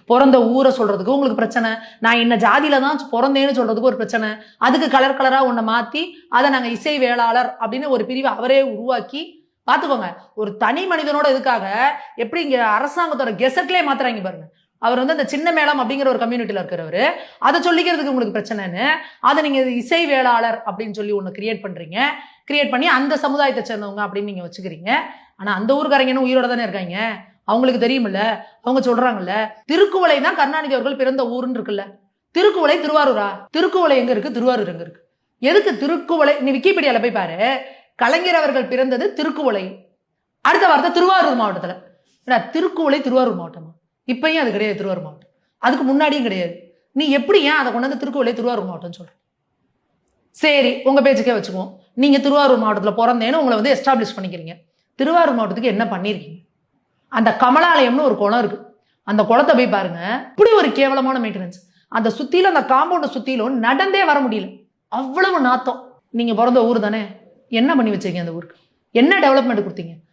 பிறந்த ஊரை சொல்றதுக்கு உங்களுக்கு பிரச்சனை, நான் என்ன ஜாதியில தான் பிறந்தேன்னு சொல்றதுக்கு ஒரு பிரச்சனை, அதுக்கு கலர் கலரா ஒன்றை மாத்தி அதை நாங்க இசை வேளாளர் அப்படின்னு ஒரு பிரிவை அவரே உருவாக்கி பாத்துக்கோங்க. ஒரு தனி மனிதனோட இதுக்காக எப்படி இங்க அரசாங்கத்தோட கெசட்லயே மாத்துறாங்க பாருங்க. அவர் வந்து அந்த சின்ன மேளம் அப்படிங்கிற ஒரு கம்யூனிட்டியில இருக்கிறவரு அதை சொல்லிக்கிறதுக்கு உங்களுக்கு பிரச்சனைன்னு அதை நீங்க இசை வேளாளர் அப்படின்னு சொல்லி ஒண்ணு கிரியேட் பண்றீங்க. கிரியேட் பண்ணி அந்த சமுதாயத்தை சேர்ந்தவங்க அப்படின்னு நீங்க வச்சுக்கிறீங்க. ஆனா அந்த ஊர்க்காரங்கன்னு உயிரோட தானே இருக்காங்க. அவங்களுக்கு தெரியுமில்ல, அவங்க சொல்றாங்கல்ல, திருக்குவளை தான் கருணாநிதி அவர்கள் பிறந்த ஊருன்னு இருக்குல்ல. திருக்குவளை திருவாரூரா? திருக்குவளை எங்க இருக்கு, திருவாரூர் எங்க இருக்கு? எதுக்கு திருக்குவளை? நீ விக்கிபீடியால போய் பாரு, கலைஞர் அவர்கள் பிறந்தது திருக்குவளை, அடுத்த வார்த்தை திருவாரூர் மாவட்டத்துல. திருக்குவளை திருவாரூர் மாவட்டமா? இப்பயும் அது கிடையாது திருவாரூர் மாவட்டம், அதுக்கு முன்னாடியும் கிடையாது. நீ எப்படி ஏன் அதை கொண்டு வந்து திருக்குவளை திருவாரூர் மாவட்டம் சொல்ற? சரி, உங்க பேச்சுக்கே வச்சுக்குவோம். நீங்க திருவாரூர் மாவட்டத்துல பிறந்தேன்னு உங்களை வந்து எஸ்டாப்ளிஷ் பண்ணிக்கிறீங்க. திருவாரூர் மாவட்டத்துக்கு என்ன பண்ணிருக்கீங்க? அந்த கமலாலயம்னு ஒரு குளம் இருக்கு, அந்த குளத்தை போய் பாருங்க. இப்படி ஒரு கேவலமான மெயின்டெனன்ஸ். அந்த சுத்தியில, அந்த காம்பவுண்ட சுத்திலும் நடந்தே வர முடியல, அவ்வளவு நாத்தம். நீங்க பிறந்த ஊர் தானே, என்ன பண்ணி வச்சீங்க அந்த ஊருக்கு? என்ன டெவலப்மெண்ட் கொடுத்தீங்க?